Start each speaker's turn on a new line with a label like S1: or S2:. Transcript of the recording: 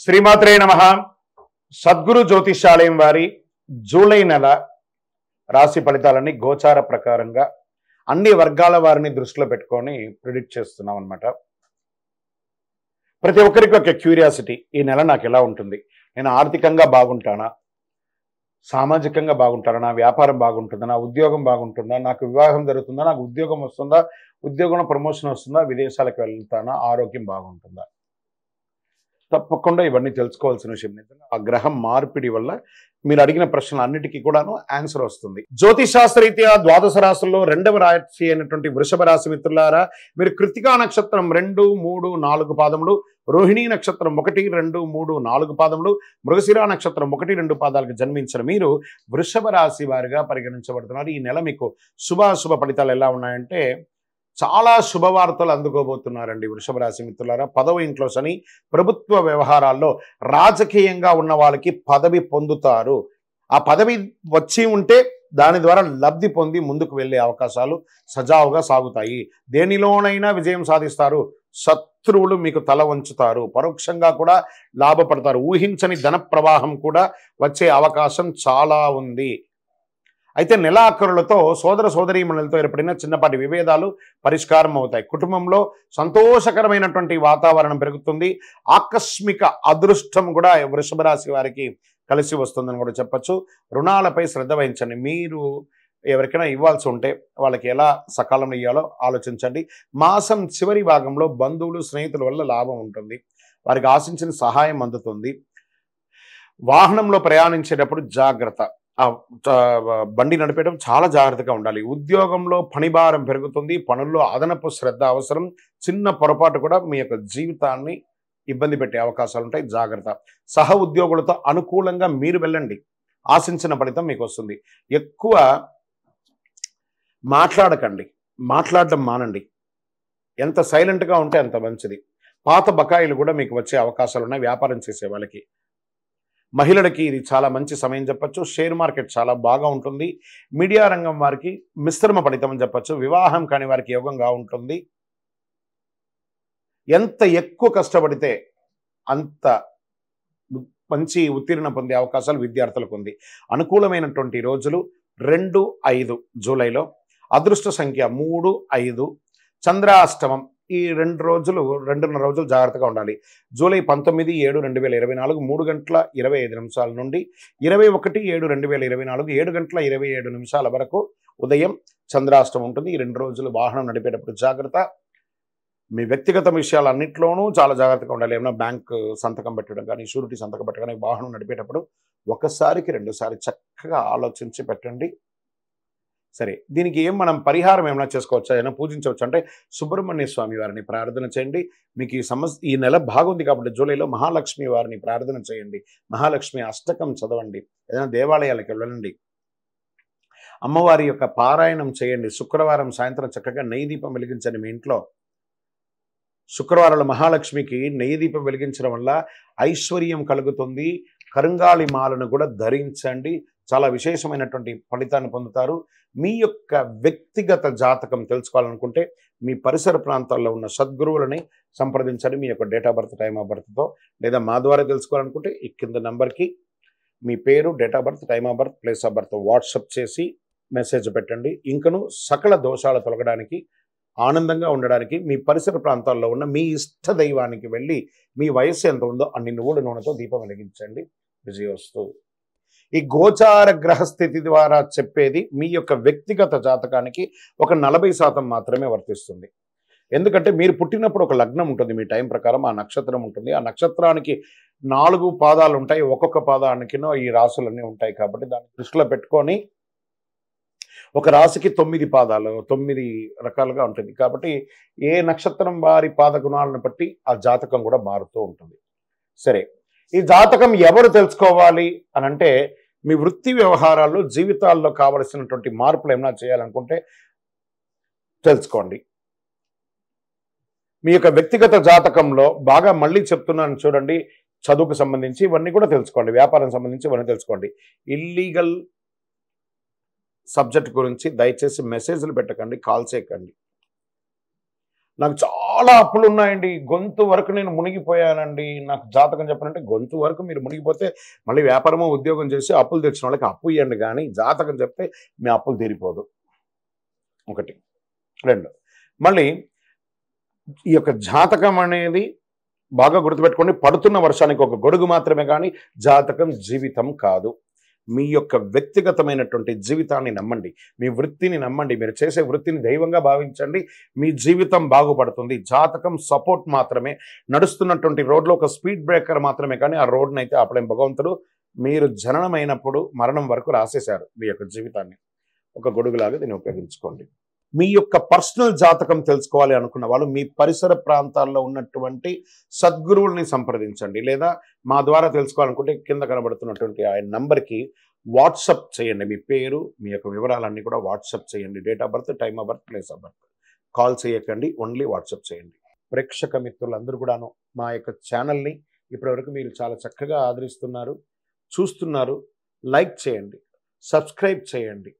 S1: శ్రీమాత్రే నమః. సద్గురు జ్యోతిషాలయం వారి జూలై నెల రాశి ఫలితాలని గోచార ప్రకారంగా అన్ని వర్గాల వారిని దృష్టిలో పెట్టుకొని ప్రిడిక్ట్ చేస్తున్నాం అనమాట. ప్రతి ఒక్కరికి ఒక క్యూరియాసిటీ, ఈ నెల నాకు ఎలా ఉంటుంది, నేను ఆర్థికంగా బాగుంటానా, సామాజికంగా బాగుంటానా, నా వ్యాపారం బాగుంటుందా, నా ఉద్యోగం బాగుంటుందా, నాకు వివాహం జరుగుతుందా, నాకు ఉద్యోగం వస్తుందా, ఉద్యోగంలో ప్రమోషన్ వస్తుందా, విదేశాలకు వెళ్తానా, ఆరోగ్యం బాగుంటుందా. తప్పకుండా ఇవన్నీ తెలుసుకోవాల్సిన విషయం. నిజంగా ఆ గ్రహం మార్పిడి వల్ల మీరు అడిగిన ప్రశ్నలు అన్నిటికీ కూడాను ఆన్సర్ వస్తుంది. జ్యోతిశాస్త్రరీత్యా ద్వాదశ రాశుల్లో రెండవ రాశి అయినటువంటి వృషభ రాశి మిత్రులారా, మీరు కృత్తికా నక్షత్రం 2, 3, 4 పాదములు, రోహిణీ నక్షత్రం 1, 2, 3, 4 పాదములు, మృగశిర నక్షత్రం 1, 2 పాదాలకు జన్మించిన మీరు వృషభ రాశి వారిగా పరిగణించబడుతున్నారు. ఈ నెల మీకు శుభాశుభ ఫలితాలు ఎలా ఉన్నాయంటే, చాలా శుభవార్తలు అందుకోబోతున్నారండి వృషభ రాశి మిత్రులారా. 10వ ఇంట్లో శని, ప్రభుత్వ వ్యవహారాల్లో రాజకీయంగా ఉన్న వాళ్ళకి పదవి పొందుతారు. ఆ పదవి వచ్చి ఉంటే దాని ద్వారా లబ్ధి పొంది ముందుకు వెళ్ళే అవకాశాలు సజావుగా సాగుతాయి. దేనిలోనైనా విజయం సాధిస్తారు. శత్రువులు మీకు తల వంచుతారు. పరోక్షంగా కూడా లాభపడతారు. ఊహించని ధన ప్రవాహం కూడా వచ్చే అవకాశం చాలా ఉంది. అయితే నెలాఖరులతో సోదర సోదరీమణులతో ఏర్పడిన చిన్నపాటి విభేదాలు పరిష్కారం అవుతాయి. కుటుంబంలో సంతోషకరమైనటువంటి వాతావరణం పెరుగుతుంది. ఆకస్మిక అదృష్టం కూడా వృషభ రాశి వారికి కలిసి వస్తుందని కూడా చెప్పచ్చు. రుణాలపై శ్రద్ధ వహించండి. మీరు ఎవరికైనా ఇవ్వాల్సి ఉంటే వాళ్ళకి ఎలా సకాలంలో ఇవ్వాలో ఆలోచించండి. మాసం చివరి భాగంలో బంధువులు స్నేహితుల వల్ల లాభం ఉంటుంది. వారికి ఆశించిన సహాయం అందుతుంది. వాహనంలో ప్రయాణించేటప్పుడు జాగ్రత్త. బండి నడిపేయడం చాలా జాగ్రత్తగా ఉండాలి. ఉద్యోగంలో పనిభారం పెరుగుతుంది. పనుల్లో అదనపు శ్రద్ధ అవసరం. చిన్న పొరపాటు కూడా మీ యొక్క జీవితాన్ని ఇబ్బంది పెట్టే అవకాశాలు ఉంటాయి. జాగ్రత్త. సహ ఉద్యోగులతో అనుకూలంగా మీరు వెళ్ళండి. ఆశించిన ఫలితం మీకు వస్తుంది. ఎక్కువ మాట్లాడకండి. మాట్లాడడం మానండి. ఎంత సైలెంట్గా ఉంటే అంత మంచిది. పాత బకాయిలు కూడా మీకు వచ్చే అవకాశాలు ఉన్నాయి వ్యాపారం చేసే వాళ్ళకి. మహిళలకి ఇది చాలా మంచి సమయం చెప్పచ్చు. షేర్ మార్కెట్ చాలా బాగా ఉంటుంది. మీడియా రంగం వారికి మిశ్రమ ఫలితం అని చెప్పచ్చు. వివాహం కాని వారికి యోగంగా ఉంటుంది. ఎంత ఎక్కువ కష్టపడితే అంత మంచి ఉత్తీర్ణ పొందే అవకాశాలు విద్యార్థులకు ఉంది. అనుకూలమైనటువంటి రోజులు 2, 5 జూలైలో. అదృష్ట సంఖ్య 3, 5. చంద్రాష్టమం. ఈ 2.5 రోజులు జాగ్రత్తగా ఉండాలి. జూలై 19, 7, 2024 3 గంటల 25 నిమిషాల నుండి 21, 7, 2024 7 గంటల 27 నిమిషాల వరకు ఉదయం చంద్రాష్టమం ఉంటుంది. ఈ 2 రోజులు వాహనం నడిపేటప్పుడు జాగ్రత్త. మీ వ్యక్తిగత విషయాలన్నింటిలోనూ చాలా జాగ్రత్తగా ఉండాలి. ఏమైనా బ్యాంక్ సంతకం పెట్టడం కానీ, షూరిటీ సంతకం పెట్టడం కానీ, వాహనం నడిపేటప్పుడు ఒకసారికి 2 సార్లు చక్కగా ఆలోచించి పెట్టండి. సరే, దీనికి ఏం మనం పరిహారం ఏమైనా చేసుకోవచ్చా, ఏమైనా పూజించవచ్చు అంటే సుబ్రహ్మణ్య స్వామి వారిని ప్రార్థన చేయండి. మీకు ఈ నెల బాగుంది కాబట్టి జూలైలో మహాలక్ష్మి వారిని ప్రార్థన చేయండి. మహాలక్ష్మి అష్టకం చదవండి. ఏదైనా దేవాలయాలకు వెళ్ళండి. అమ్మవారి యొక్క పారాయణం చేయండి. శుక్రవారం సాయంత్రం చక్కగా నెయ్యి దీపం వెలిగించండి మీ ఇంట్లో. శుక్రవారాలు మహాలక్ష్మికి నెయ్యి దీపం వెలిగించడం వల్ల ఐశ్వర్యం కలుగుతుంది. కరుంగాళి మాలను కూడా ధరించండి. చాలా విశేషమైనటువంటి ఫలితాన్ని పొందుతారు. మీ యొక్క వ్యక్తిగత జాతకం తెలుసుకోవాలనుకుంటే మీ పరిసర ప్రాంతాల్లో ఉన్న సద్గురువులని సంప్రదించండి. మీ యొక్క date of birth, time of బర్త్తో, లేదా మా ద్వారా తెలుసుకోవాలనుకుంటే ఈ కింద నంబర్కి మీ పేరు, date of birth, time of birth, place of birth WhatsApp చేసి మెసేజ్ పెట్టండి. ఇంకను సకల దోషాలు తొలగడానికి, ఆనందంగా ఉండడానికి మీ పరిసర ప్రాంతాల్లో ఉన్న మీ ఇష్ట దైవానికి వెళ్ళి మీ వయస్సు ఎంత ఉందో అన్ని నువ్వుల నూనెతో దీపం వెలిగించండి. విజయోస్తు. ఈ గోచార గ్రహస్థితి ద్వారా చెప్పేది మీ యొక్క వ్యక్తిగత జాతకానికి ఒక 40% మాత్రమే వర్తిస్తుంది. ఎందుకంటే మీరు పుట్టినప్పుడు ఒక లగ్నం ఉంటుంది. మీ టైం ప్రకారం ఆ నక్షత్రం ఉంటుంది. ఆ నక్షత్రానికి 4 పాదాలు ఉంటాయి. ఒక్కొక్క పాదానికినో ఈ రాసులన్నీ ఉంటాయి. కాబట్టి దాన్ని దృష్టిలో పెట్టుకొని ఒక రాశికి 9 పాదాలు, 9 రకాలుగా ఉంటుంది. కాబట్టి ఏ నక్షత్రం వారి పాద గుణాలను బట్టి ఆ జాతకం కూడా మారుతూ ఉంటుంది. సరే, ఈ జాతకం ఎవరు తెలుసుకోవాలి అని అంటే, మీ వృత్తి వ్యవహారాల్లో జీవితాల్లో కావలసినటువంటి మార్పులు ఏమైనా చేయాలనుకుంటే తెలుసుకోండి. మీ యొక్క వ్యక్తిగత జాతకంలో బాగా మళ్ళీ చెప్తున్నాను చూడండి. చదువుకు సంబంధించి ఇవన్నీ కూడా తెలుసుకోండి. వ్యాపారం సంబంధించి ఇవన్నీ తెలుసుకోండి. ఇల్లీగల్ సబ్జెక్ట్ గురించి దయచేసి మెసేజ్లు పెట్టకండి, కాల్ చేయకండి. నాకు చాలా చాలా అప్పులు ఉన్నాయండి, గొంతు వరకు నేను మునిగిపోయానండి, నాకు జాతకం చెప్పనంటే గొంతు వరకు మీరు మునిగిపోతే మళ్ళీ వ్యాపారమో ఉద్యోగం చేసి అప్పులు తెచ్చిన వాళ్ళకి అప్పు ఇవ్వండి, కానీ జాతకం చెప్తే మీ అప్పులు తీరిపోదు. ఒకటి. రెండు, మళ్ళీ ఈ యొక్క జాతకం అనేది బాగా గుర్తుపెట్టుకోండి, పడుతున్న వర్షానికి ఒక గొడుగు మాత్రమే, కానీ జాతకం జీవితం కాదు. మీ యొక్క వ్యక్తిగతమైనటువంటి జీవితాన్ని నమ్మండి, మీ వృత్తిని నమ్మండి, మీరు చేసే వృత్తిని దైవంగా భావించండి, మీ జీవితం బాగుపడుతుంది. జాతకం సపోర్ట్ మాత్రమే, నడుస్తున్నటువంటి రోడ్లో ఒక స్పీడ్ బ్రేకర్ మాత్రమే, కానీ ఆ రోడ్ని అయితే ఆపలేం. భగవంతుడు మీరు జననమైనప్పుడు మరణం వరకు రాసేశారు మీ యొక్క జీవితాన్ని, ఒక గొడుగులాగా దీన్ని ఉపయోగించుకోండి. మీ యొక్క పర్సనల్ జాతకం తెలుసుకోవాలి అనుకున్న వాళ్ళు మీ పరిసర ప్రాంతాల్లో ఉన్నటువంటి సద్గురువుల్ని సంప్రదించండి, లేదా మా ద్వారా తెలుసుకోవాలనుకుంటే కింద కనబడుతున్నటువంటి ఆయన నంబర్కి వాట్సప్ చేయండి. మీ పేరు, మీ యొక్క వివరాలన్నీ కూడా వాట్సప్ చేయండి. Date of birth, time of birth, place of birth. Call చేయకండి, ఓన్లీ వాట్సప్ చేయండి. ప్రేక్షక మిత్రులందరూ కూడాను మా యొక్క ఛానల్ని ఇప్పటివరకు మీరు చాలా చక్కగా ఆదరిస్తున్నారు, చూస్తున్నారు. లైక్ చేయండి, సబ్స్క్రైబ్ చేయండి.